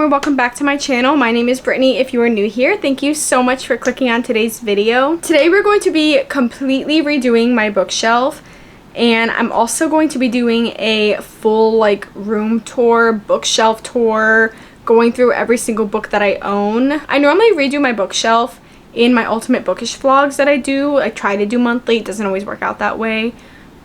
Welcome back to my channel. My name is Brittany. If you are new here, thank you so much for clicking on today's video. Today we're going to be completely redoing my bookshelf, and I'm also going to be doing a full like room tour, bookshelf tour, going through every single book that I own. I normally redo my bookshelf in my Ultimate Bookish vlogs that I do. I try to do monthly. It doesn't always work out that way.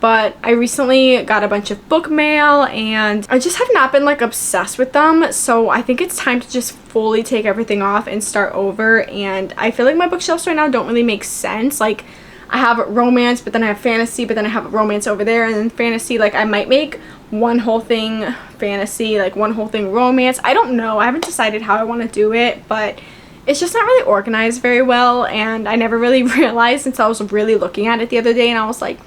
But I recently got a bunch of book mail and I just have not been like obsessed with them. So I think it's time to just fully take everything off and start over. And I feel like my bookshelves right now don't really make sense. Like I have romance, but then I have fantasy, but then I have romance over there and then fantasy. Like I might make one whole thing fantasy, like one whole thing romance. I don't know. I haven't decided how I want to do it, but it's just not really organized very well. And I never really realized until I was really looking at it the other day and I was like,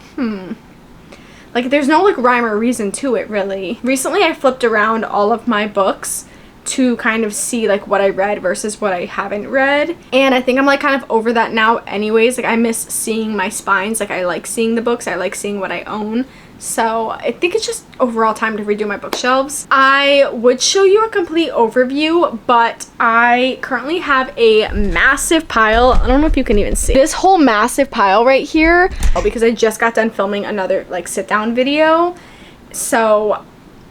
like there's no like rhyme or reason to it really. Recently I flipped around all of my books to kind of see like what I read versus what I haven't read. And I think I'm like kind of over that now anyways. Like I miss seeing my spines. Like I like seeing the books. I like seeing what I own. So I think it's just overall time to redo my bookshelves. I would show you a complete overview, but I currently have a massive pile. I don't know if you can even see this whole massive pile right here because I just got done filming another like sit down video. So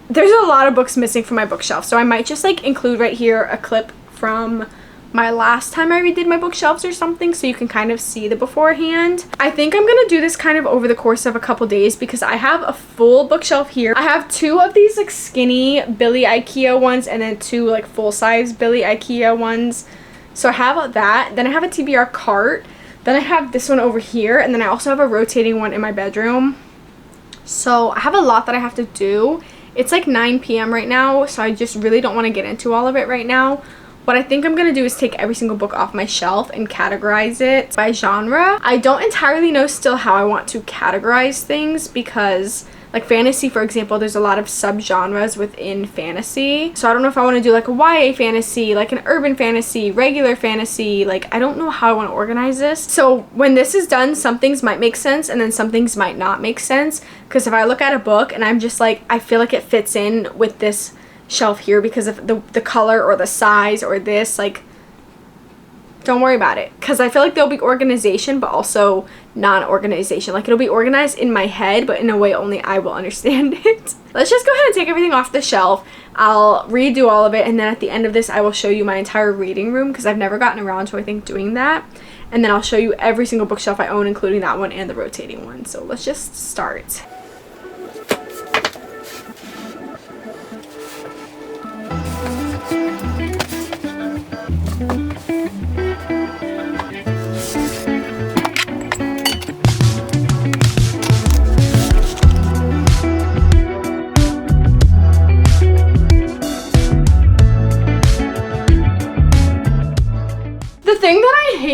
there's a lot of books missing from my bookshelf. So I might just like include right here a clip from my last time I redid my bookshelves or something so you can kind of see the beforehand. I think I'm gonna do this kind of over the course of a couple days because I have a full bookshelf here. I have two of these like skinny Billy IKEA ones and then two like full-size Billy IKEA ones. So I have that. Then I have a TBR cart. Then I have this one over here, and then I also have a rotating one in my bedroom. So I have a lot that I have to do. It's like 9 p.m. right now, so I just really don't want to get into all of it right now. What I think I'm going to do is take every single book off my shelf and categorize it by genre. I don't entirely know still how I want to categorize things because like fantasy, for example, there's a lot of subgenres within fantasy. So I don't know if I want to do like a YA fantasy, like an urban fantasy, regular fantasy. Like I don't know how I want to organize this. So when this is done, some things might make sense and then some things might not make sense. Because if I look at a book and I'm just like, I feel like it fits in with this shelf here because of the color or the size or this, like don't worry about it because I feel like there'll be organization but also non-organization. Like it'll be organized in my head but in a way only I will understand it. Let's just go ahead and take everything off the shelf. I'll redo all of it and then at the end of this I will show you my entire reading room because I've never gotten around to I think doing that, and then I'll show you every single bookshelf I own including that one and the rotating one. So let's just start.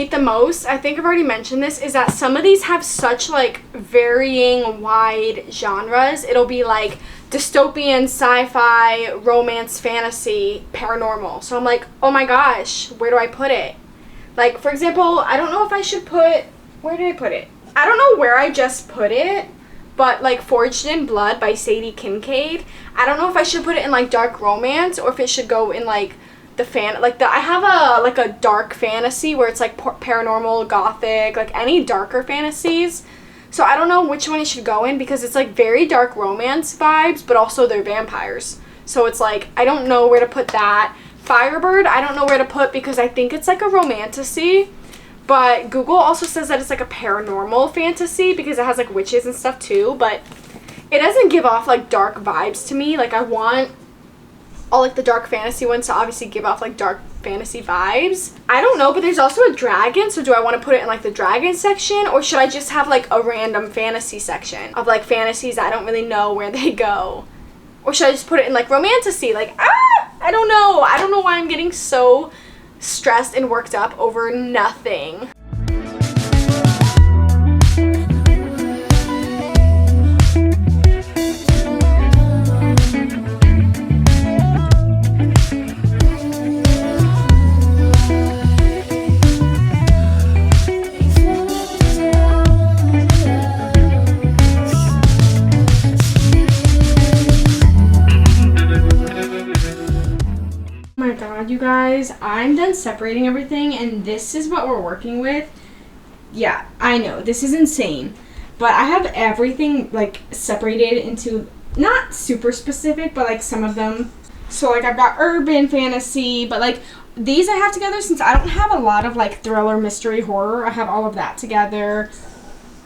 The most, I think I've already mentioned this, is that some of these have such like varying wide genres. It'll be like dystopian, sci-fi, romance, fantasy, paranormal. So I'm like, oh my gosh, where do I put it? Like for example, I don't know if I should put, where did I put it? I don't know where I just put it, but like Forged in Blood by Sadie Kincaid, I don't know if I should put it in like dark romance or if it should go in like I have a dark fantasy where it's like paranormal, gothic, like any darker fantasies. So I don't know which one it should go in because it's like very dark romance vibes, but also they're vampires. So it's like I don't know where to put that. Firebird, I don't know where to put because I think it's like a romantasy, but Google also says that it's like a paranormal fantasy because it has like witches and stuff too, but it doesn't give off like dark vibes to me. Like I want all like the dark fantasy ones to obviously give off like dark fantasy vibes. I don't know, but there's also a dragon, so do I want to put it in like the dragon section or should I just have like a random fantasy section of like fantasies that I don't really know where they go? Or should I just put it in like romantasy? Like I don't know why I'm getting so stressed and worked up over nothing. god, you guys, I'm done separating everything, and this is what we're working with. Yeah, I know, this is insane. But I have everything, like, separated into, not super specific, but, like, some of them. So, like, I've got urban fantasy, but, like, these I have together since I don't have a lot of, like, thriller, mystery, horror. I have all of that together.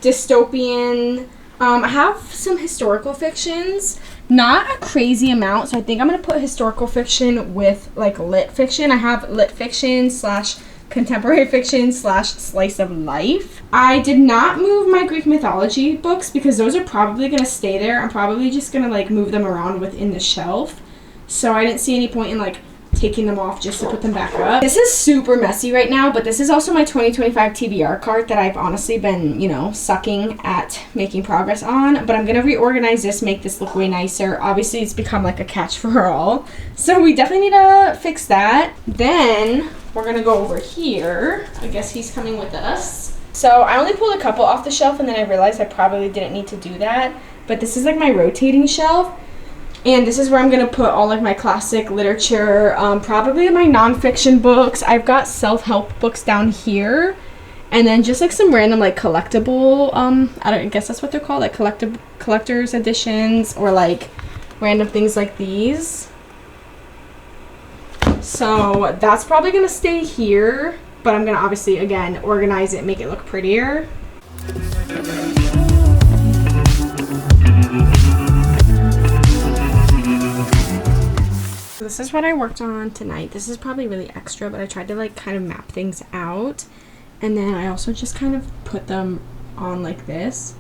Dystopian. I have some historical fictions. Not a crazy amount, so I think I'm going to put historical fiction with, like, lit fiction. I have lit fiction / contemporary / slice of life. I did not move my Greek mythology books because those are probably going to stay there. I'm probably just going to, like, move them around within the shelf. So I didn't see any point in, like, taking them off just to put them back up. This is super messy right now, but this is also my 2025 TBR cart that I've honestly been, you know, sucking at making progress on. But I'm going to reorganize this, make this look way nicer. Obviously, it's become like a catch-for-all. So we definitely need to fix that. Then we're going to go over here. I guess he's coming with us. So I only pulled a couple off the shelf, and then I realized I probably didn't need to do that. But this is like my rotating shelf. And this is where I'm going to put all like my classic literature, probably my nonfiction books. I've got self-help books down here. And then just like some random like collectible, I guess that's what they're called, like collector's editions or like random things like these. So that's probably going to stay here. But I'm going to obviously, again, organize it, make it look prettier. This is what I worked on tonight. This is probably really extra, but I tried to like kind of map things out. And then I also just kind of put them on like this.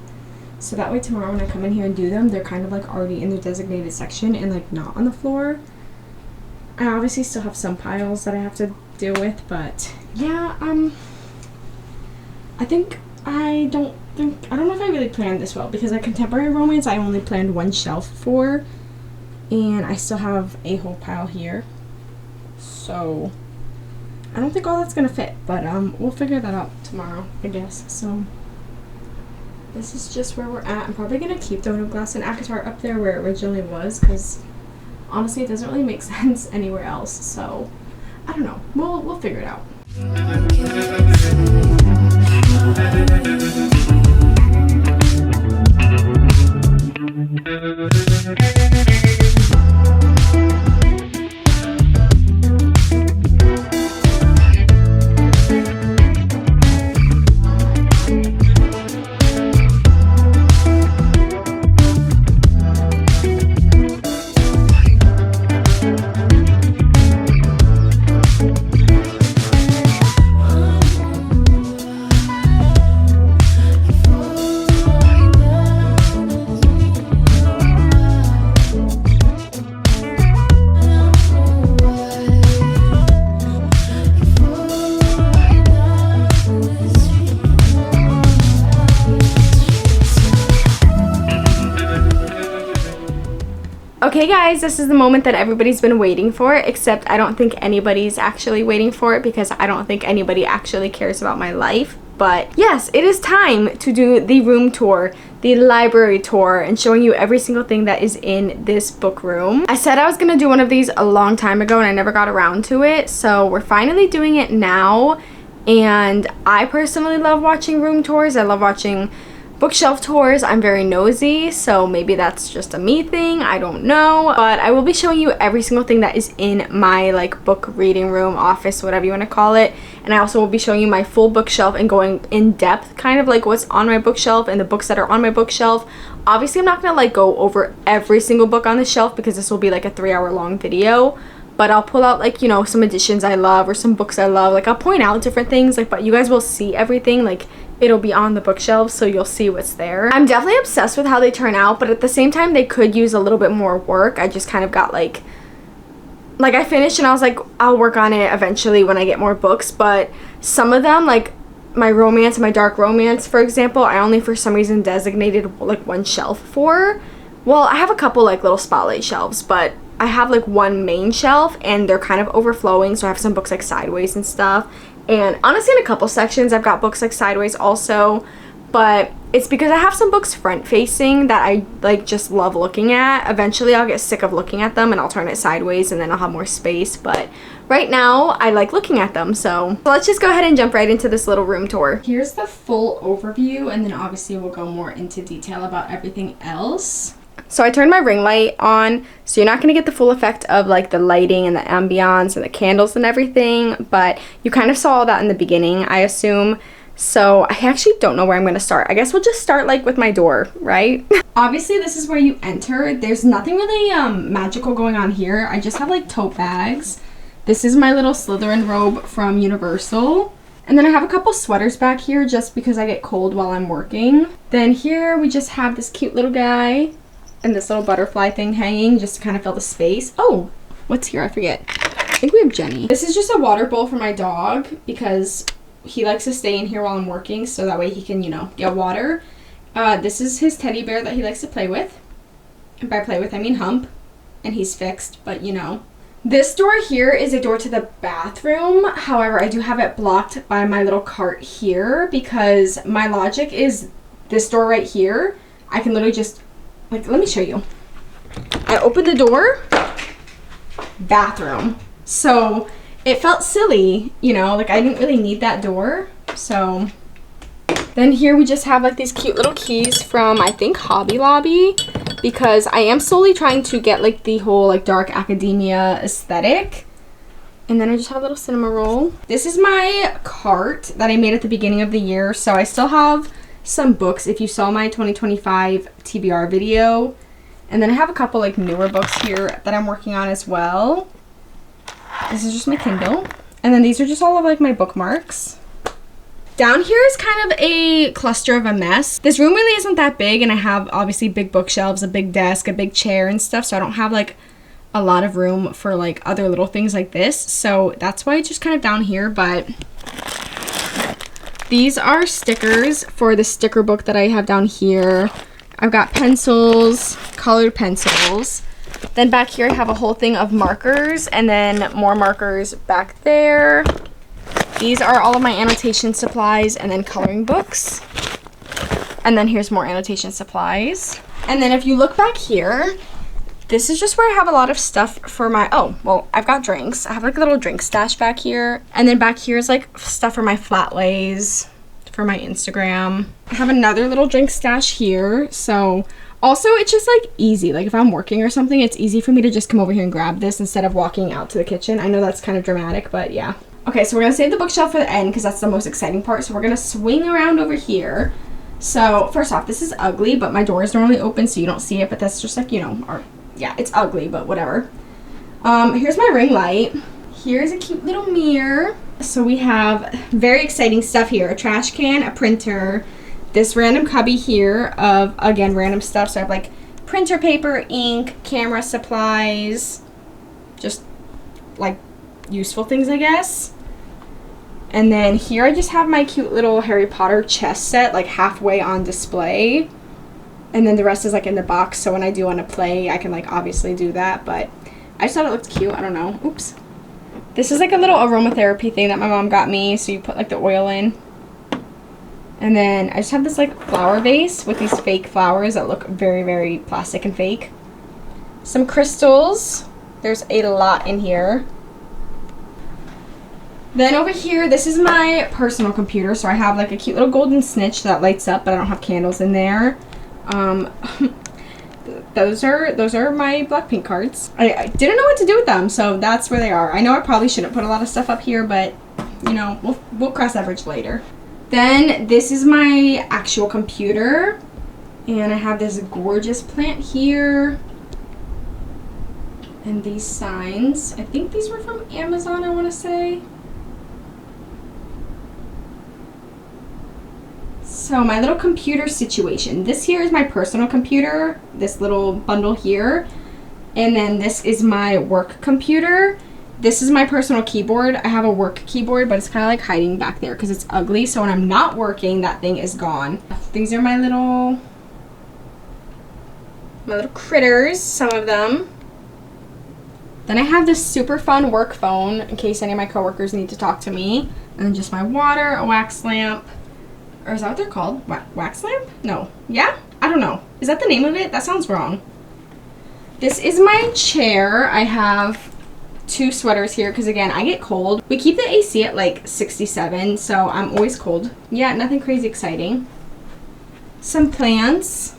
So that way tomorrow when I come in here and do them, they're kind of like already in the designated section and like not on the floor. I obviously still have some piles that I have to deal with, but yeah, I don't know if I really planned this well because like contemporary romance, I only planned one shelf for. And I still have a whole pile here. So I don't think all that's gonna fit, but we'll figure that out tomorrow, I guess. So this is just where we're at. I'm probably gonna keep the window glass and ACOTAR up there where it originally was because honestly it doesn't really make sense anywhere else. So I don't know. We'll figure it out. Okay guys, this is the moment that everybody's been waiting for, except I don't think anybody's actually waiting for it because I don't think anybody actually cares about my life. But yes, it is time to do the room tour, the library tour, and showing you every single thing that is in this book room. I said I was going to do one of these a long time ago and I never got around to it, so we're finally doing it now. And I personally love watching room tours. I love watching bookshelf tours. I'm very nosy, so maybe that's just a me thing, I don't know. But I will be showing you every single thing that is in my like book reading room, office, whatever you want to call it. And I also will be showing you my full bookshelf and going in depth kind of like what's on my bookshelf and the books that are on my bookshelf. Obviously I'm not gonna like go over every single book on the shelf because this will be like a 3-hour long video. But I'll pull out like, you know, some editions I love or some books I love. Like I'll point out different things, like, but you guys will see everything. Like it'll be on the bookshelf, so you'll see what's there. I'm definitely obsessed with how they turn out, but at the same time they could use a little bit more work. I just kind of got like I finished and I was like, I'll work on it eventually when I get more books. But some of them, like my romance, my dark romance, for example, I only for some reason designated like one shelf for. Well, I have a couple like little spotlight shelves, but I have like one main shelf and they're kind of overflowing, so I have some books like sideways and stuff. And honestly in a couple sections I've got books like sideways also, but it's because I have some books front facing that I like just love looking at. Eventually I'll get sick of looking at them and I'll turn it sideways and then I'll have more space, but right now I like looking at them. So let's just go ahead and jump right into this little room tour. Here's the full overview, and then obviously we'll go more into detail about everything else. So I turned my ring light on, so you're not going to get the full effect of like the lighting and the ambiance and the candles and everything, but you kind of saw all that in the beginning, I assume. So I actually don't know where I'm going to start. I guess we'll just start like with my door, right? Obviously this is where you enter. There's nothing really magical going on here. I just have like tote bags. This is my little Slytherin robe from Universal. And then I have a couple sweaters back here just because I get cold while I'm working. Then here we just have this cute little guy and this little butterfly thing hanging just to kind of fill the space. Oh, what's here? I forget. I think we have Jenny. This is just a water bowl for my dog because he likes to stay in here while I'm working, so that way he can, you know, get water. This is his teddy bear that he likes to play with. And by play with, I mean hump. And he's fixed, but you know. This door here is a door to the bathroom. However, I do have it blocked by my little cart here because my logic is this door right here. I can literally just, like, let me show you. I open the door, bathroom. So it felt silly, you know, like I didn't really need that door. So then here we just have like these cute little keys from, I think, Hobby Lobby, because I am slowly trying to get like the whole like dark academia aesthetic. And then I just have a little cinema roll. This is my cart that I made at the beginning of the year. So I still have some books if you saw my 2025 TBR video. And then I have a couple like newer books here that I'm working on as well. This is just my Kindle. And then these are just all of like my bookmarks. Down here is kind of a cluster of a mess. This room really isn't that big, and I have obviously big bookshelves, a big desk, a big chair and stuff, so I don't have like a lot of room for like other little things like this. So that's why it's just kind of down here, but these are stickers for the sticker book that I have down here. I've got pencils, colored pencils. Then back here I have a whole thing of markers, and then more markers back there. These are all of my annotation supplies and then coloring books. And then here's more annotation supplies. And then if you look back here, this is just where I have a lot of stuff for my, oh, well, I've got drinks. I have like a little drink stash back here. And then back here is like stuff for my flat lays, for my Instagram. I have another little drink stash here. So also it's just like easy. Like if I'm working or something, it's easy for me to just come over here and grab this instead of walking out to the kitchen. I know that's kind of dramatic, but yeah. Okay, so we're going to save the bookshelf for the end because that's the most exciting part. So we're going to swing around over here. So first off, this is ugly, but my door is normally open so you don't see it. But that's just like, you know, or yeah, it's ugly, but whatever. Here's my ring light. Here's a cute little mirror. So we have very exciting stuff here. A trash can, a printer, this random cubby here of, again, random stuff. So I have like printer paper, ink, camera supplies, just like useful things, I guess. And then here I just have my cute little Harry Potter chess set like halfway on display, and then the rest is like in the box, so when I do want to play I can like obviously do that, but I just thought it looked cute. I don't know. Oops. This is like a little aromatherapy thing that my mom got me, so you put like the oil in. And then I just have this like flower vase with these fake flowers that look very, very plastic and fake. Some crystals. There's a lot in here. Then over here, this is my personal computer. So I have like a cute little golden snitch that lights up, but I don't have candles in there. Those are my Blackpink cards. I didn't know what to do with them, so that's where they are. I know I probably shouldn't put a lot of stuff up here, but you know, we'll cross that bridge later. Then this is my actual computer, and I have this gorgeous plant here. And these signs, I think these were from Amazon, I want to say. So my little computer situation. This here is my personal computer, this little bundle here. And then this is my work computer. This is my personal keyboard. I have a work keyboard, but it's kind of like hiding back there because it's ugly. So when I'm not working, that thing is gone. These are my little critters, some of them. Then I have this super fun work phone in case any of my coworkers need to talk to me. And then just my water, a wax lamp, Or is that what they're called? Wax lamp? No. Yeah? I don't know. Is that the name of it? That sounds wrong. This is my chair. I have 2 sweaters here because, again, I get cold. We keep the AC at like 67, so I'm always cold. Yeah, nothing crazy exciting. Some plants.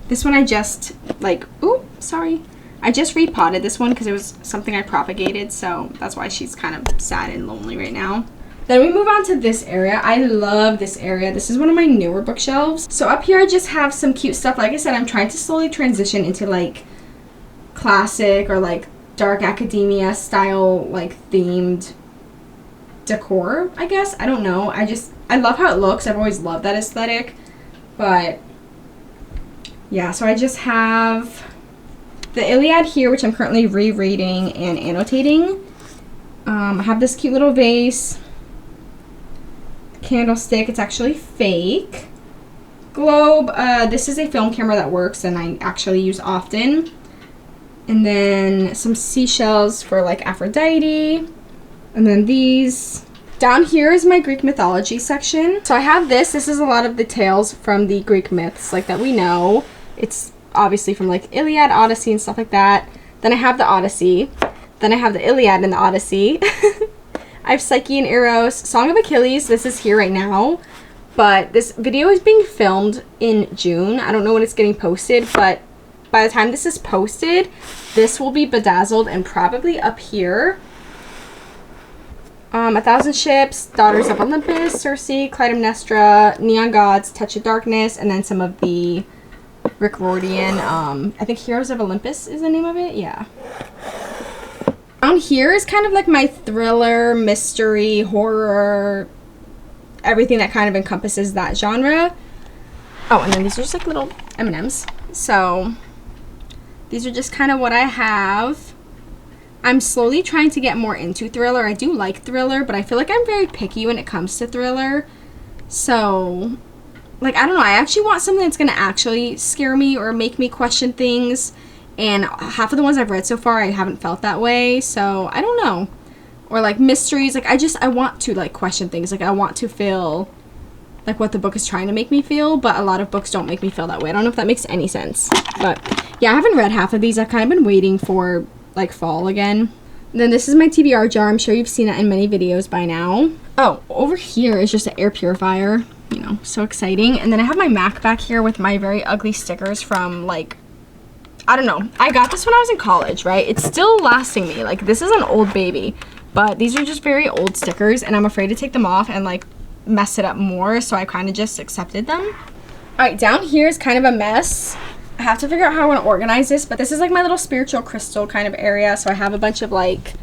This one I just, like, ooh, sorry. I just repotted this one because it was something I propagated, so that's why she's kind of sad and lonely right now. Then we move on to this area. I love this area. This is one of my newer bookshelves. So up here I just have some cute stuff. Like I said, I'm trying to slowly transition into like classic or like dark academia style, like themed decor, I guess. I don't know. I love how it looks. I've always loved that aesthetic. But yeah, so I just have the Iliad here, which I'm currently rereading and annotating. I have this cute little vase. Candlestick, it's actually fake. Globe, this is a film camera that works and I actually use often. And then some seashells for like Aphrodite. And then these. Down here is my Greek mythology section. So I have this. This is a lot of the tales from the Greek myths like that we know. It's obviously from like Iliad, Odyssey, and stuff like that. Then I have the Odyssey. Then I have the Iliad and the Odyssey. I have Psyche and Eros. Song of Achilles. This is here right now. But this video is being filmed in June. I don't know when it's getting posted, but by the time this is posted, this will be bedazzled and probably up here. 1,000 Ships, Daughters of Olympus, Circe, Clytemnestra, Neon Gods, Touch of Darkness, and then some of the Rick Riordan, I think Heroes of Olympus is the name of it, yeah. Down here is kind of like my thriller, mystery, horror, everything that kind of encompasses that genre. Oh, and then these are just like little M&Ms. So, these are just kind of what I have. I'm slowly trying to get more into thriller. I do like thriller, but I feel like I'm very picky when it comes to thriller. So, like, I don't know. I actually want something that's going to actually scare me or make me question things. And half of the ones I've read so far, I haven't felt that way. So, I don't know. Or, like, mysteries. Like, I want to, like, question things. Like, I want to feel like what the book is trying to make me feel. But a lot of books don't make me feel that way. I don't know if that makes any sense. But, yeah, I haven't read half of these. I've kind of been waiting for, like, fall again. And then this is my TBR jar. I'm sure you've seen that in many videos by now. Oh, over here is just an air purifier. You know, so exciting. And then I have my Mac back here with my very ugly stickers from, like, I don't know. I got this when I was in college, right? It's still lasting me. Like, this is an old baby. But these are just very old stickers, and I'm afraid to take them off and, like, mess it up more. So I kind of just accepted them. Alright, down here is kind of a mess. I have to figure out how I want to organize this, but this is like my little spiritual crystal kind of area. So I have a bunch of like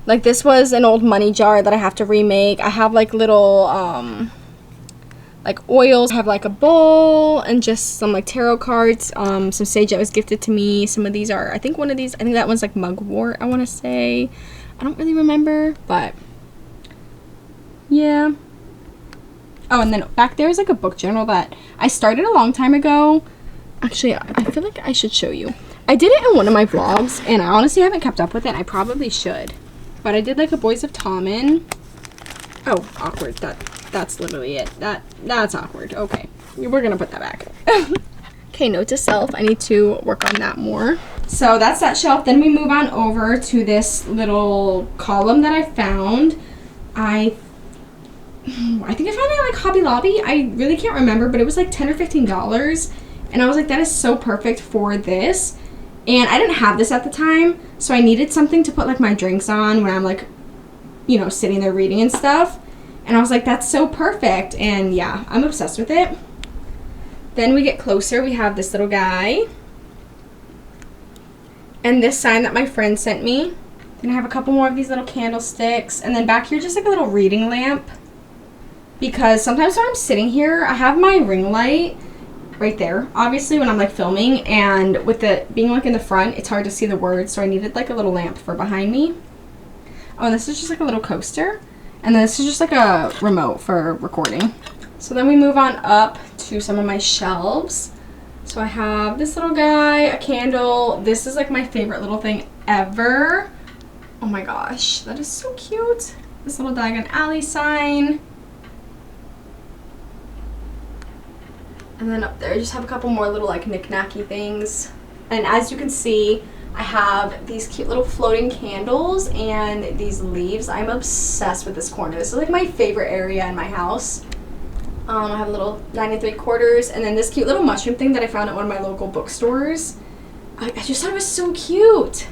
this was an old money jar that I have to remake. I have like little like oils. I have like a bowl and just some like tarot cards, some sage that was gifted to me. Some of these are, I think one of these, I think that one's like mugwort, I want to say. I don't really remember, but yeah. Oh, and then back there is like a book journal that I started a long time ago. Actually, I feel like I should show you. I did it in one of my vlogs, and I honestly haven't kept up with it. I probably should. But I did like a Boys of Tommen. Oh, awkward. That's literally it. That's awkward. Okay. We're gonna put that back. Okay, note to self. I need to work on that more. So that's that shelf. Then we move on over to this little column that I found. I think I found it at like Hobby Lobby. I really can't remember, but it was like $10 or $15. And I was like, that is so perfect for this. And I didn't have this at the time, so I needed something to put like my drinks on when I'm like, you know, sitting there reading and stuff. And I was like, that's so perfect. And yeah, I'm obsessed with it. Then we get closer. We have this little guy. And this sign that my friend sent me. Then I have a couple more of these little candlesticks. And then back here, just like a little reading lamp. Because sometimes when I'm sitting here, I have my ring light right there, obviously, when I'm like filming, and with it being like in the front, it's hard to see the words, so I needed like a little lamp for behind me. Oh, and this is just like a little coaster, and then this is just like a remote for recording. So then we move on up to some of my shelves. So I have this little guy, a candle. This is like my favorite little thing ever. Oh my gosh, that is so cute. This little Diagon Alley sign. And then up there I just have a couple more little like knick-knacky things. And as you can see, I have these cute little floating candles and these leaves. I'm obsessed with this corner. This is like my favorite area in my house. I have a little 9 3/4, and then this cute little mushroom thing that I found at one of my local bookstores. I just thought it was so cute.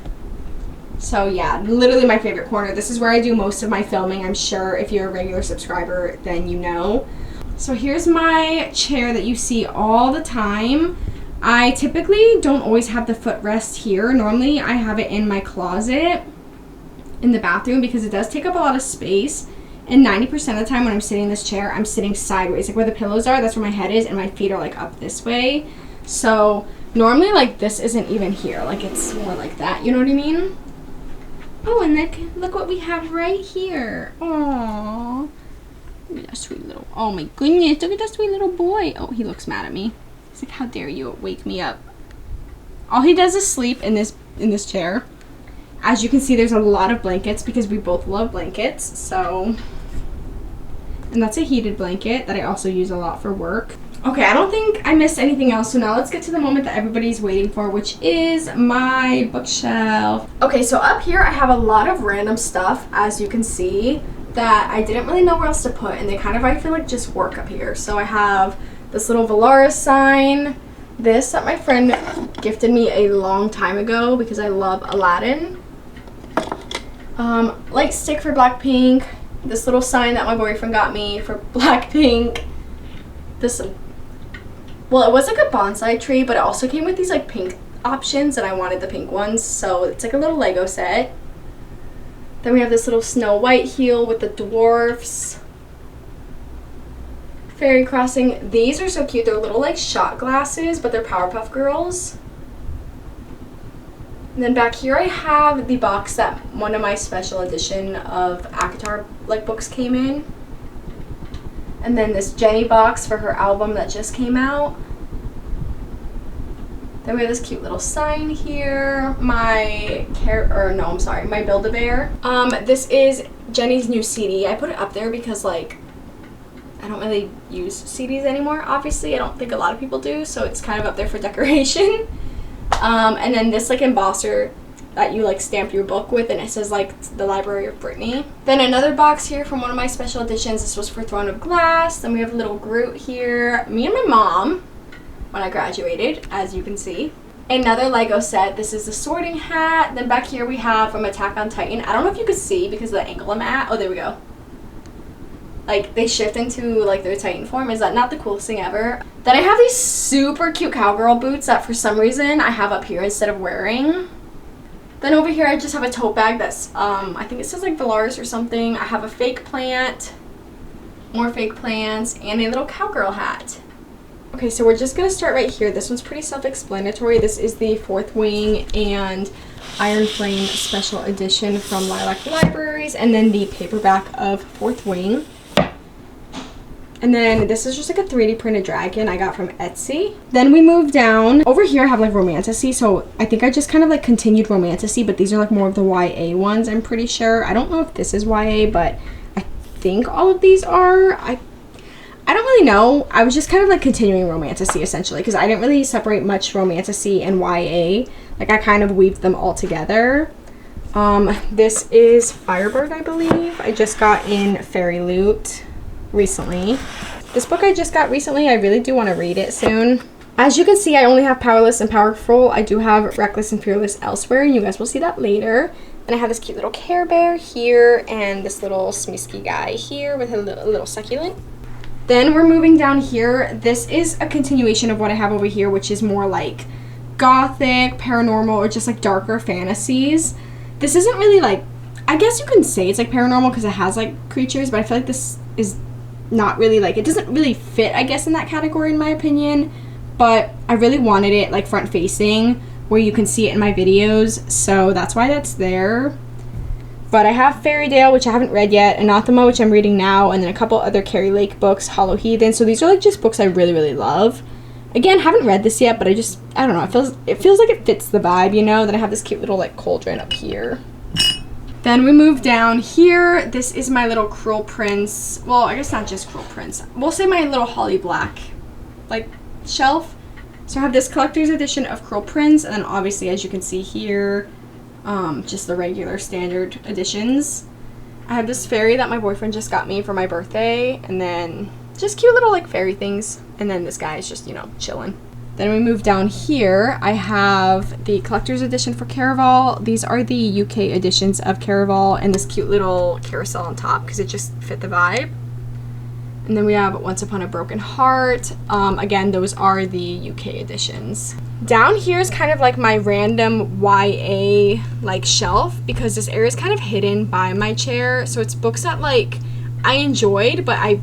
So yeah, literally my favorite corner. This is where I do most of my filming. I'm sure if you're a regular subscriber, then you know. So here's my chair that you see all the time. I typically don't always have the footrest here. Normally I have it in my closet in the bathroom because it does take up a lot of space. And 90% of the time when I'm sitting in this chair, I'm sitting sideways. Like where the pillows are, that's where my head is, and my feet are like up this way. So normally like this isn't even here. Like it's more like that. You know what I mean? Oh, and look what we have right here. Aww. Look at that sweet little, oh my goodness, look at that sweet little boy. Oh, he looks mad at me. He's like, how dare you wake me up. All he does is sleep in this chair. As you can see, there's a lot of blankets because we both love blankets, so. And that's a heated blanket that I also use a lot for work. Okay, I don't think I missed anything else, so now let's get to the moment that everybody's waiting for, which is my bookshelf. Okay, so up here I have a lot of random stuff, as you can see, that I didn't really know where else to put, and they kind of, I feel like, just work up here. So I have this little Valaris sign, this that my friend gifted me a long time ago because I love Aladdin. Light stick for Blackpink, this little sign that my boyfriend got me for Blackpink, this, well, it was like a bonsai tree, but it also came with these like pink options, and I wanted the pink ones, so it's like a little Lego set. Then we have this little Snow White heel with the dwarfs. Fairy crossing. These are so cute. They're little like shot glasses, but they're Powerpuff Girls. And then back here I have the box that one of my special edition of Addt'l like books came in. And then this Jenny box for her album that just came out. Then we have this cute little sign here. My Build-A-Bear. This is Jenny's new CD. I put it up there because like I don't really use CDs anymore. Obviously, I don't think a lot of people do, so it's kind of up there for decoration. And then this like embosser that you like stamp your book with, and it says like the Library of Brittany. Then another box here from one of my special editions. This was for Throne of Glass. Then we have a little Groot here. Me and my mom when I graduated, as you can see. Another Lego set. This is the sorting hat. Then back here we have from Attack on Titan. I don't know if you could see because of the angle I'm at. Oh, there we go. Like they shift into like their Titan form. Is that not the coolest thing ever? Then I have these super cute cowgirl boots that for some reason I have up here instead of wearing. Then over here I just have a tote bag that's I think it says like Valaris or something. I have a fake plant, more fake plants, and a little cowgirl hat. Okay, so we're just gonna start right here. This one's pretty self-explanatory. This is the Fourth Wing and Iron Flame special edition from Lilac Libraries, and then the paperback of Fourth Wing. And then this is just like a 3D printed dragon I got from Etsy. Then we move down. Over here I have like Romantasy, so I think I just kind of like continued Romantasy, but these are like more of the YA ones, I'm pretty sure. I don't know if this is YA, but I think all of these are. I don't really know. I was just kind of like continuing Romantasy essentially because I didn't really separate much Romantasy and YA. Like I kind of weaved them all together. This is Firebird, I believe. I just got in Fairy Loot recently. This book I just got recently. I really do want to read it soon. As you can see, I only have Powerless and Powerful. I do have Reckless and Fearless elsewhere, and you guys will see that later. And I have this cute little Care Bear here and this little Smisky guy here with a little succulent. Then we're moving down here. This is a continuation of what I have over here, which is more like gothic, paranormal, or just like darker fantasies. This isn't really like, I guess you can say it's like paranormal because it has like creatures, but I feel like this is not really like, it doesn't really fit, I guess, in that category in my opinion. But I really wanted it like front facing where you can see it in my videos, so that's why that's there. But I have Fairytale, which I haven't read yet, Anathema, which I'm reading now, and then a couple other Carrie Lake books, Hollow Heathen. So these are like just books I really, really love. Again, haven't read this yet, but I don't know, it feels like it fits the vibe, you know? Then I have this cute little like cauldron up here. Then we move down here. This is my little Cruel Prince. Well, I guess not just Cruel Prince. We'll say my little Holly Black. Like, shelf. So I have this collector's edition of Cruel Prince, and then obviously, as you can see here, just the regular standard editions. I have this fairy that my boyfriend just got me for my birthday, and then just cute little like fairy things, and then this guy is just, you know, chilling. Then we move down here, I have the collector's edition for Caraval. These are the UK editions of Caraval, and this cute little carousel on top because it just fit the vibe. And then we have Once Upon a Broken Heart. Again, those are the UK editions. Down here is kind of like my random YA like shelf because this area is kind of hidden by my chair. So it's books that like I enjoyed, but I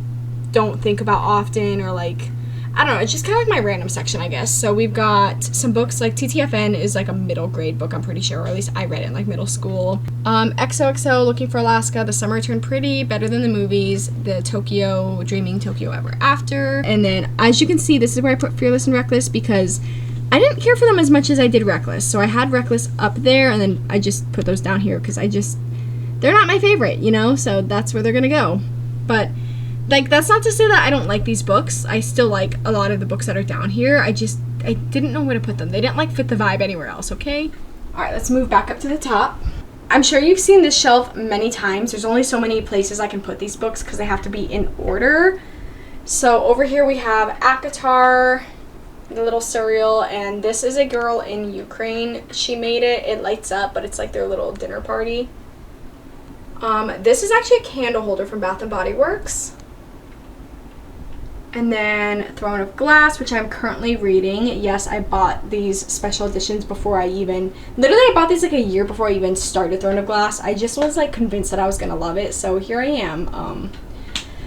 don't think about often, or like, I don't know, it's just kind of like my random section, I guess. So we've got some books like TTFN is like a middle grade book, I'm pretty sure, or at least I read it in like middle school. XOXO, Looking for Alaska, The Summer Turned Pretty, Better Than the Movies, the Tokyo, Dreaming Tokyo Ever After. And then as you can see, this is where I put Fearless and Reckless because I didn't care for them as much as I did Reckless. So I had Reckless up there, and then I just put those down here because they're not my favorite, you know, so that's where they're gonna go. But like, that's not to say that I don't like these books. I still like a lot of the books that are down here. I didn't know where to put them. They didn't like fit the vibe anywhere else, okay? All right, let's move back up to the top. I'm sure you've seen this shelf many times. There's only so many places I can put these books because they have to be in order. So over here we have Addt'l, the little cereal, and this is a girl in Ukraine. She made it. It lights up, but it's like their little dinner party. This is actually a candle holder from Bath & Body Works. And then Throne of Glass, which I'm currently reading. Yes, I bought these special editions before literally I bought these like a year before I even started Throne of Glass. I just was like convinced that I was gonna love it, so here I am.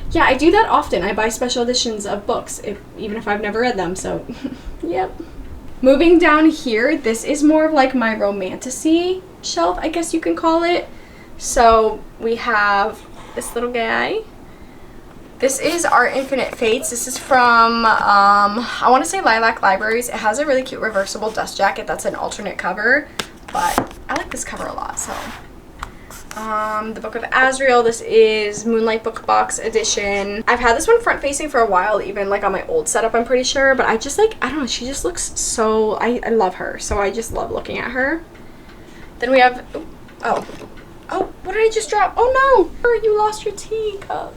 Yeah, I do that often. I buy special editions of books, even if I've never read them, so yep. Moving down here, this is more of like my romantasy shelf, I guess you can call it. So we have this little guy. This is Our Infinite Fates. This is from, I want to say Lilac Libraries. It has a really cute reversible dust jacket that's an alternate cover, but I like this cover a lot, so. The Book of Azrael. This is Moonlight Book Box edition. I've had this one front facing for a while, even like on my old setup, I'm pretty sure, but I just like, I don't know, she just looks so, I love her, so I just love looking at her. Then we have, oh, what did I just drop? Oh no, you lost your teacup.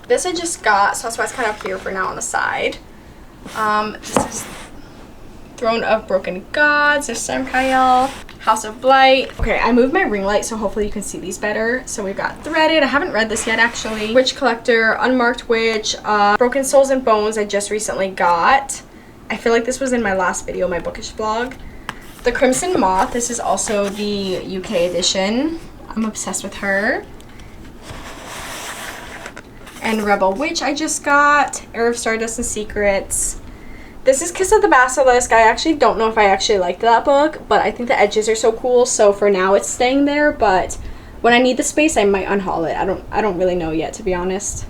This I just got, so that's why it's kind of here for now on the side. This is Throne of Broken Gods, there's Samkael, House of Blight. Okay, I moved my ring light, so hopefully you can see these better. So we've got Threaded, I haven't read this yet actually. Witch Collector, Unmarked Witch, Broken Souls and Bones I just recently got. I feel like this was in my last video, my bookish vlog. The Crimson Moth, this is also the UK edition. I'm obsessed with her. And Rebel Witch I just got. Heir of Stardust and Secrets. This is Kiss of the Basilisk. I actually don't know if I actually liked that book, but I think the edges are so cool, so for now it's staying there, but when I need the space I might unhaul it. I don't really know yet, to be honest.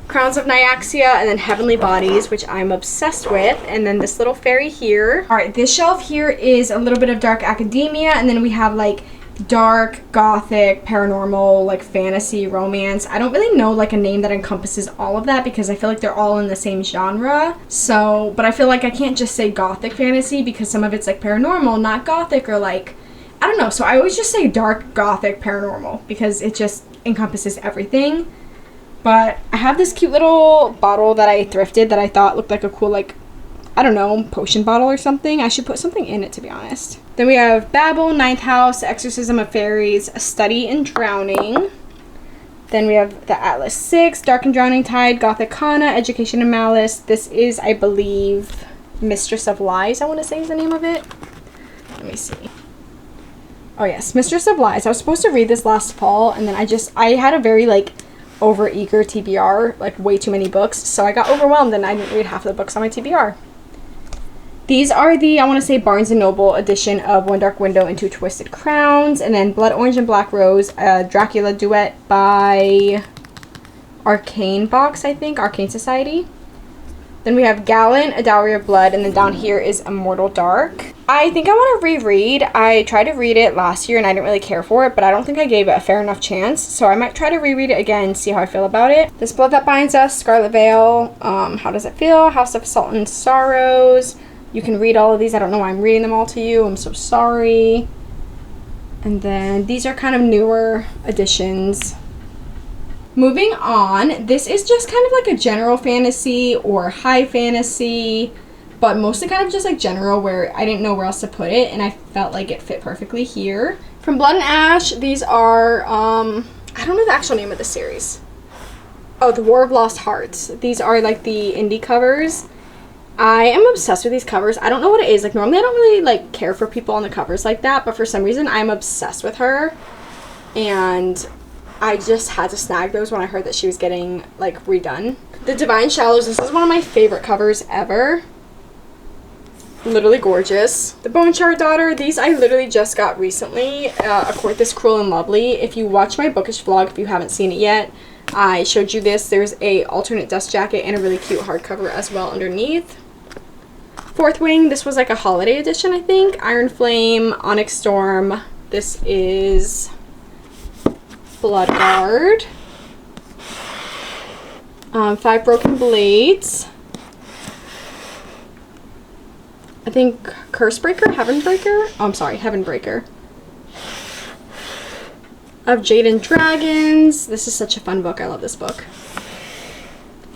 Crowns of Nyaxia, and then Heavenly Bodies, which I'm obsessed with, and then this little fairy here. Alright, this shelf here is a little bit of dark academia, and then we have like dark, gothic, paranormal, like fantasy, romance. I don't really know like a name that encompasses all of that because I feel like they're all in the same genre. So, but I feel like I can't just say gothic fantasy because some of it's like paranormal, not gothic, or like, I don't know. So I always just say dark, gothic, paranormal because it just encompasses everything. But I have this cute little bottle that I thrifted that I thought looked like a cool, like, I don't know, potion bottle or something. I should put something in it, to be honest. Then we have Babel, Ninth House, Exorcism of Fairies, A Study in Drowning. Then we have the Atlas 6, Dark and Drowning Tide, Gothic Kana, Education and Malice. This is, I believe, Mistress of Lies, I want to say is the name of it. Let me see. Oh yes, Mistress of Lies. I was supposed to read this last fall, and then I had a very, like, over-eager TBR, like way too many books, so I got overwhelmed and I didn't read half of the books on my TBR. These are the, I want to say, Barnes & Noble edition of One Dark Window and Two Twisted Crowns, and then Blood Orange and Black Rose, Dracula duet by Arcane Box, I think, Arcane Society. Then we have Gallant, A Dowry of Blood, and then down here is Immortal Dark. I think I want to reread. I tried to read it last year and I didn't really care for it, but I don't think I gave it a fair enough chance. So I might try to reread it again and see how I feel about it. This Blood That Binds Us, Scarlet Veil, How Does It Feel, House of Salt and Sorrows. You can read all of these. I don't know why I'm reading them all to you. I'm so sorry. And then these are kind of newer editions. Moving on, this is just kind of like a general fantasy or high fantasy, but mostly kind of just like general, where I didn't know where else to put it and I felt like it fit perfectly here. From Blood and Ash, these are, I don't know the actual name of the series. Oh, The War of Lost Hearts. These are like the indie covers. I am obsessed with these covers. I don't know what it is. Like normally I don't really like care for people on the covers like that, but for some reason I'm obsessed with her. And I just had to snag those when I heard that she was getting like redone. The Divine Shallows, this is one of my favorite covers ever. Literally gorgeous. The Bone Shard Daughter, these I literally just got recently. A Court This Cruel and Lovely. If you watch my bookish vlog, if you haven't seen it yet, I showed you this. There's a alternate dust jacket and a really cute hardcover as well underneath. Fourth Wing, this was like a holiday edition, I think. Iron Flame, Onyx Storm. This is Bloodguard. 5 Broken Blades. I think Cursebreaker, Heavenbreaker. Oh, I'm sorry, Heavenbreaker. Of Jade and Dragons. This is such a fun book. I love this book.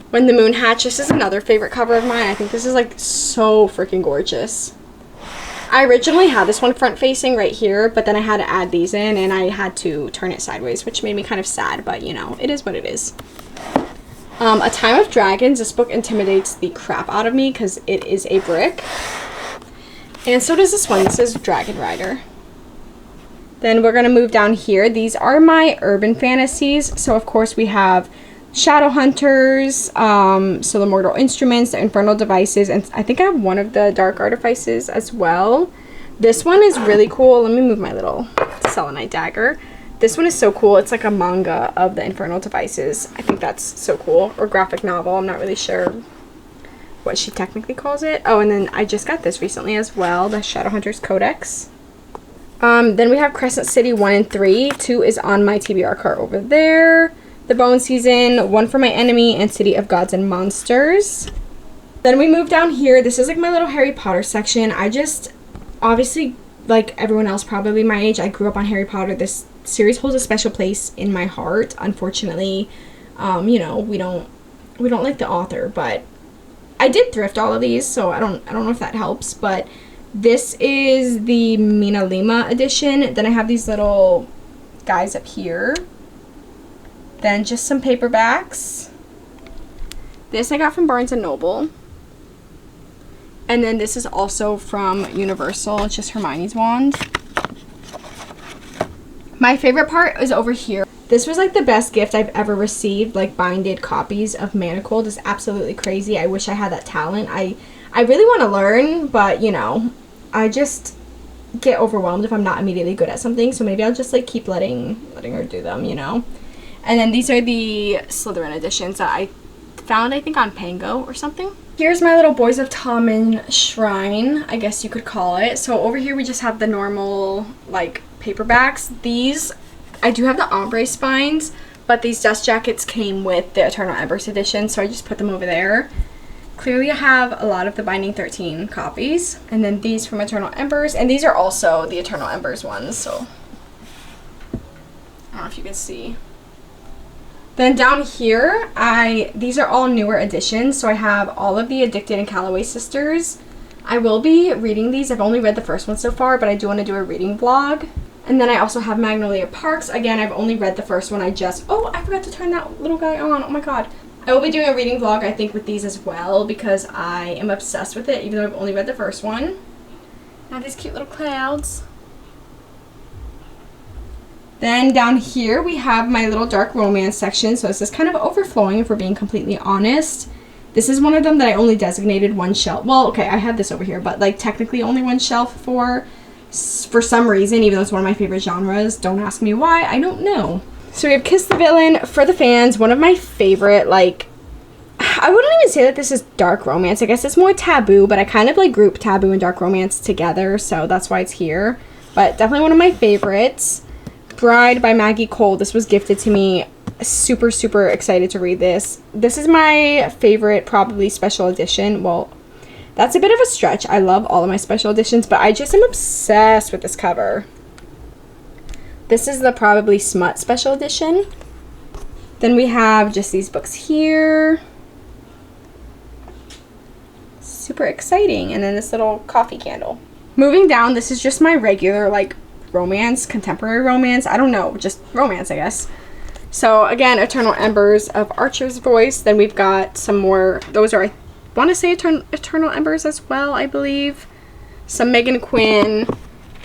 When the Moon Hatched. This is another favorite cover of mine. I think this is like so freaking gorgeous. I originally had this one front facing right here, but then I had to add these in and I had to turn it sideways, which made me kind of sad, but you know, it is what it is. A Time of Dragons. This book intimidates the crap out of me because it is a brick. And so does this one. This is Dragon Rider. Then we're going to move down here. These are my urban fantasies. So of course we have Shadowhunters, so the Mortal Instruments, the Infernal Devices, and I think I have one of the Dark Artifices as well. This one is really cool. Let me move my little selenite dagger. This one is so cool. It's like a manga of the Infernal Devices. I think that's so cool. Or graphic novel. I'm not really sure what she technically calls it. Oh, and then I just got this recently as well, the Shadowhunters Codex. Then we have Crescent City 1 and 3. 2 is on my TBR cart over there. The Bone Season, One for My Enemy, and City of Gods and Monsters. Then we move down here. This is like my little Harry Potter section. I just, obviously, like everyone else probably my age, I grew up on Harry Potter. This series holds a special place in my heart. Unfortunately, you know, we don't like the author, but I did thrift all of these, so I don't know if that helps, but this is the Mina Lima edition. Then I have these little guys up here. Then just some paperbacks. This I got from Barnes & Noble. And then this is also from Universal. It's just Hermione's wand. My favorite part is over here. This was like the best gift I've ever received, like binded copies of Manacled. It's absolutely crazy. I wish I had that talent. I really want to learn, but you know, I just get overwhelmed if I'm not immediately good at something. So maybe I'll just like keep letting her do them, you know. And then these are the Slytherin editions that I found, I think, on Pango or something. Here's my little Boys of Tommen shrine, I guess you could call it. So over here we just have the normal, like, paperbacks. These, I do have the ombre spines, but these dust jackets came with the Eternal Embers edition, so I just put them over there. Clearly I have a lot of the Binding 13 copies. And then these from Eternal Embers, and these are also the Eternal Embers ones, so I don't know if you can see. Then down here, these are all newer editions, so I have all of the Addicted and Calloway Sisters. I will be reading these. I've only read the first one so far, but I do want to do a reading vlog. And then I also have Magnolia Parks. Again, I've only read the first one. Oh, I forgot to turn that little guy on. Oh my god. I will be doing a reading vlog, I think, with these as well, because I am obsessed with it, even though I've only read the first one. I have these cute little clouds. Then down here we have my little dark romance section. So this is kind of overflowing if we're being completely honest. This is one of them that I only designated one shelf. Well, okay, I have this over here, but like technically only one shelf for some reason, even though it's one of my favorite genres. Don't ask me why, I don't know. So we have Kiss the Villain for the fans, one of my favorite, like, I wouldn't even say that this is dark romance. I guess it's more taboo, but I kind of like group taboo and dark romance together, so that's why it's here. But definitely one of my favorites. Bride by Maggie Cole. This was gifted to me. Super, super excited to read this. This is my favorite, probably special edition. Well, that's a bit of a stretch. I love all of my special editions, but I just am obsessed with this cover. This is the probably Smut special edition. Then we have just these books here. Super exciting. And then this little coffee candle. Moving down, this is just my regular like romance, contemporary romance. I don't know, just romance, I guess. So again, Eternal Embers of Archer's Voice. Then we've got some more, those are, I want to say Eternal Embers as well, I believe. Some Megan Quinn.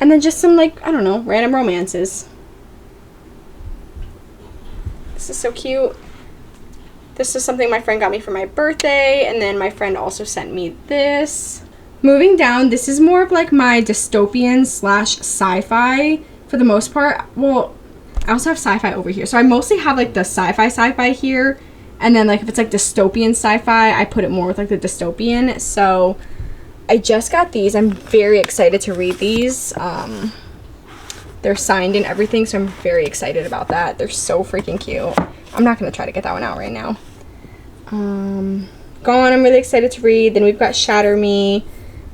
And then just some like, I don't know, random romances. This is so cute. This is something my friend got me for my birthday, and then my friend also sent me this. Moving down, this is more of like my dystopian slash sci-fi for the most part. Well, I also have sci-fi over here. So I mostly have like the sci-fi here, and then like if it's like dystopian sci-fi, I put it more with like the dystopian. So I just got these. I'm very excited to read these. They're signed and everything, so I'm very excited about that. They're so freaking cute. I'm not going to try to get that one out right now. Gone, I'm really excited to read. Then we've got Shatter Me.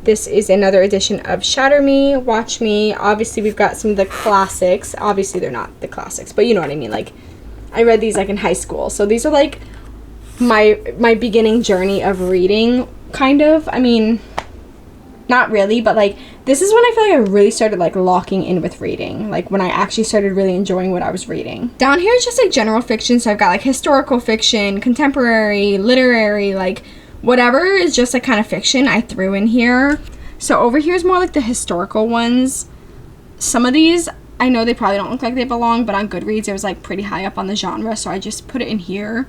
This is another edition of Shatter Me, Watch Me. Obviously, we've got some of the classics. Obviously, they're not the classics, but you know what I mean. Like, I read these like in high school. So these are like my beginning journey of reading, kind of. I mean, not really, but like this is when I feel like I really started like locking in with reading, like when I actually started really enjoying what I was reading. Down here is just like general fiction, so I've got like historical fiction, contemporary, literary, like whatever is just like kind of fiction I threw in here. So over here is more like the historical ones. Some of these I know they probably don't look like they belong, but on Goodreads it was like pretty high up on the genre, so I just put it in here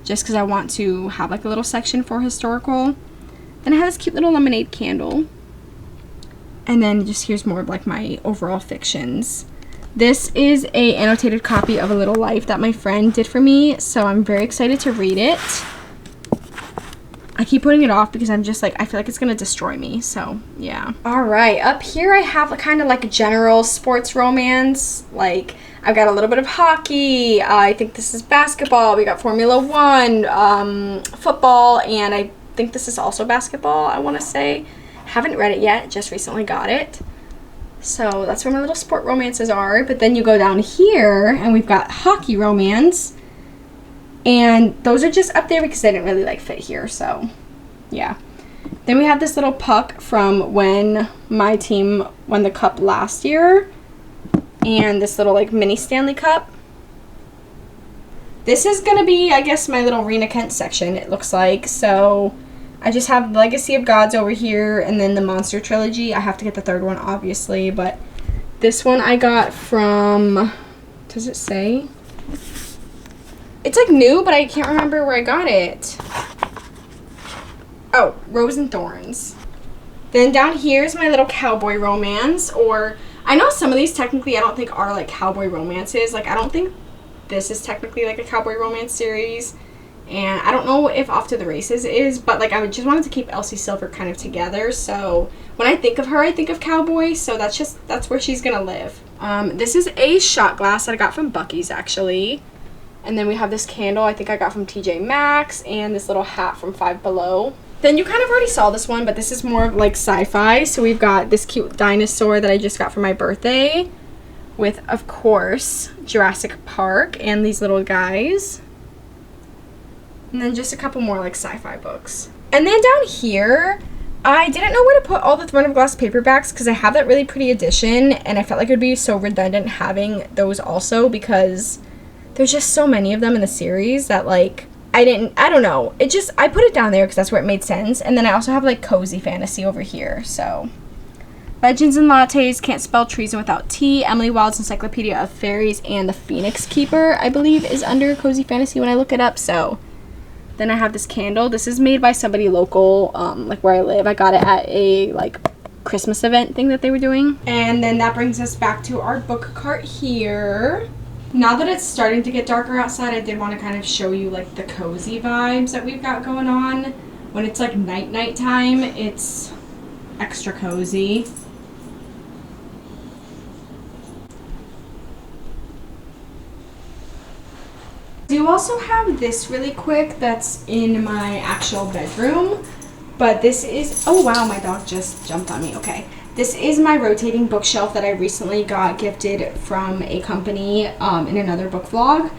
just because I want to have like a little section for historical. Then I have this cute little lemonade candle. And then just here's more of like my overall fictions. This is a annotated copy of A Little Life that my friend did for me, so I'm very excited to read it. I keep putting it off because I'm just like, I feel like it's gonna destroy me, so yeah. Alright, up here I have a kind of like a general sports romance. Like, I've got a little bit of hockey, I think this is basketball, we got Formula 1, football, and I think this is also basketball, I wanna say. Haven't read it yet, just recently got it. So that's where my little sport romances are. But then you go down here and we've got hockey romance. And those are just up there because they didn't really like fit here, so yeah. Then we have this little puck from when my team won the cup last year. And this little like mini Stanley Cup. This is gonna be, I guess, my little Rena Kent section, it looks like. So I just have Legacy of Gods over here, and then the Monster Trilogy. I have to get the third one, obviously, but this one I got from, does it say? It's like new, but I can't remember where I got it. Oh, Rose and Thorns. Then down here is my little cowboy romance, or I know some of these technically I don't think are like cowboy romances. Like, I don't think this is technically like a cowboy romance series. And I don't know if Off to the Races is, but like I just wanted to keep Elsie Silver kind of together. So when I think of her, I think of cowboy. So that's where she's gonna live. This is a shot glass that I got from Buc-ee's actually. And then we have this candle I think I got from TJ Maxx, and this little hat from Five Below. Then you kind of already saw this one, but this is more of like sci-fi. So we've got this cute dinosaur that I just got for my birthday with, of course, Jurassic Park and these little guys. And then just a couple more like sci-fi books. And then down here, I didn't know where to put all the Throne of Glass paperbacks because I have that really pretty edition, and I felt like it would be so redundant having those also because there's just so many of them in the series that like, I don't know. I put it down there because that's where it made sense. And then I also have like Cozy Fantasy over here, so. Legends and Lattes, Can't Spell Treason Without Tea, Emily Wilde's Encyclopedia of Fairies, and The Phoenix Keeper, I believe, is under Cozy Fantasy when I look it up, so. Then I have this candle. This is made by somebody local, like where I live. I got it at a like Christmas event thing that they were doing. And then that brings us back to our book cart here. Now that it's starting to get darker outside, I did want to kind of show you like the cozy vibes that we've got going on. When it's like night time, it's extra cozy. I do also have this really quick that's in my actual bedroom, but this is, oh wow, my dog just jumped on me. Okay, this is my rotating bookshelf that I recently got gifted from a company in another book vlog.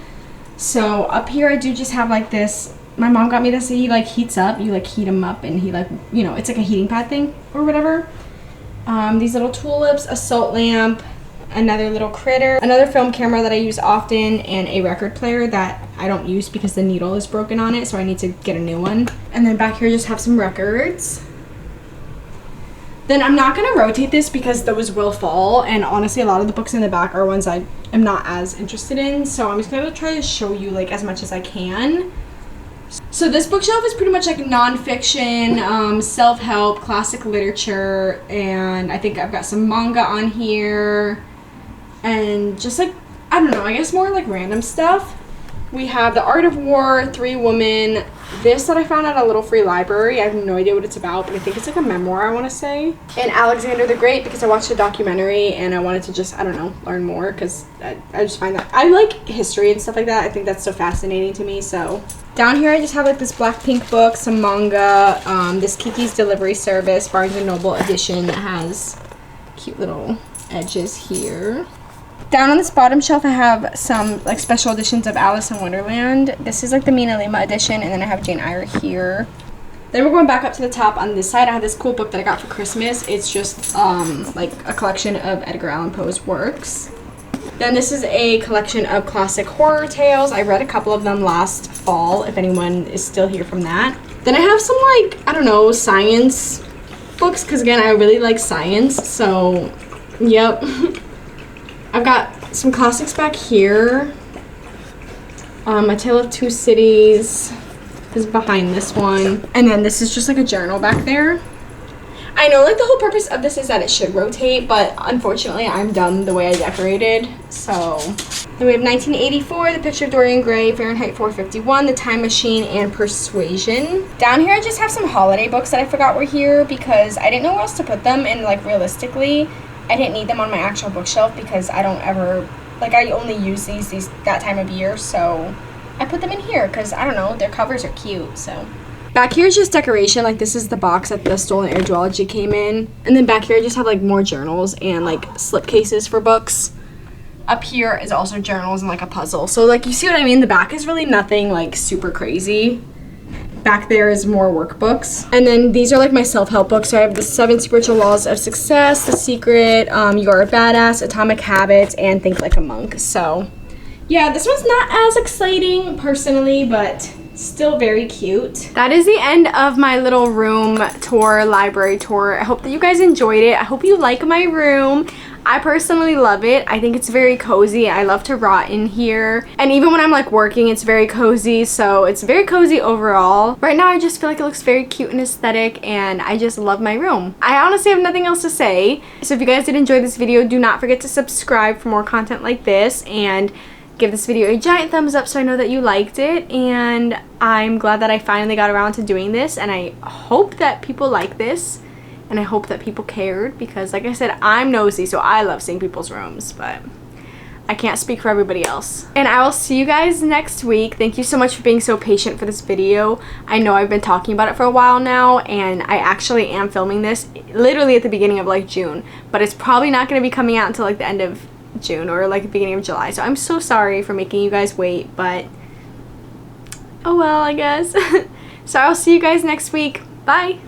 So up here I do just have like this, my mom got me this, he like heats up, you like heat him up and he like, you know, it's like a heating pad thing or whatever. These little tulips, a salt lamp, another little critter, another film camera that I use often, and a record player that I don't use because the needle is broken on it, so I need to get a new one. And then back here just have some records. Then I'm not going to rotate this because those will fall, and honestly a lot of the books in the back are ones I am not as interested in, so I'm just going to try to show you like as much as I can. So this bookshelf is pretty much like nonfiction, self-help, classic literature, and I think I've got some manga on here, and just like, I don't know, I guess more like random stuff. We have The Art of War, Three Women, this that I found at a little free library. I have no idea what it's about, but I think it's like a memoir, I want to say. And Alexander the Great, because I watched a documentary and I wanted to just, I don't know, learn more, because I just find that, I like history and stuff like that. I think that's so fascinating to me, so. Down here I just have like this Blackpink book, some manga, this Kiki's Delivery Service, Barnes & Noble edition that has cute little edges here. Down on this bottom shelf I have some like special editions of Alice in Wonderland. This is like the Mina Lima edition, and then I have Jane Eyre here. Then we're going back up to the top. On this side I have this cool book that I got for Christmas. It's just like a collection of Edgar Allan Poe's works. Then this is a collection of classic horror tales. I read a couple of them last fall, if anyone is still here from that. Then I have some like, I don't know, science books, because again I really like science, so yep. I've got some classics back here. A Tale of Two Cities is behind this one. And then this is just like a journal back there. I know like the whole purpose of this is that it should rotate, but unfortunately I'm done the way I decorated. So then we have 1984, The Picture of Dorian Gray, Fahrenheit 451, The Time Machine, and Persuasion. Down here I just have some holiday books that I forgot were here because I didn't know where else to put them, and like realistically I didn't need them on my actual bookshelf because I don't ever, like I only use these that time of year, so I put them in here because I don't know, their covers are cute. So back here is just decoration, like this is the box that the Stolen Air Duology came in, and then back here I just have like more journals and like slip cases for books. Up here is also journals and like a puzzle, so like you see what I mean, the back is really nothing like super crazy. Back there is more workbooks. And then these are like my self-help books. So I have the 7 Spiritual Laws of Success, The Secret, You Are a Badass, Atomic Habits, and Think Like a Monk. So yeah, this one's not as exciting personally, but still very cute. That is the end of my little room tour, library tour. I hope that you guys enjoyed it. I hope you like my room. I personally love it. I think it's very cozy. I love to rot in here. And even when I'm like working, it's very cozy. So it's very cozy overall. Right now, I just feel like it looks very cute and aesthetic, and I just love my room. I honestly have nothing else to say. So if you guys did enjoy this video, do not forget to subscribe for more content like this, and give this video a giant thumbs up so I know that you liked it. And I'm glad that I finally got around to doing this, and I hope that people like this. And I hope that people cared, because like I said, I'm nosy, so I love seeing people's rooms, but I can't speak for everybody else. And I will see you guys next week. Thank you so much for being so patient for this video. I know I've been talking about it for a while now, and I actually am filming this literally at the beginning of like June, but it's probably not going to be coming out until like the end of June or like the beginning of July. So I'm so sorry for making you guys wait, but oh well, I guess. So I'll see you guys next week. Bye.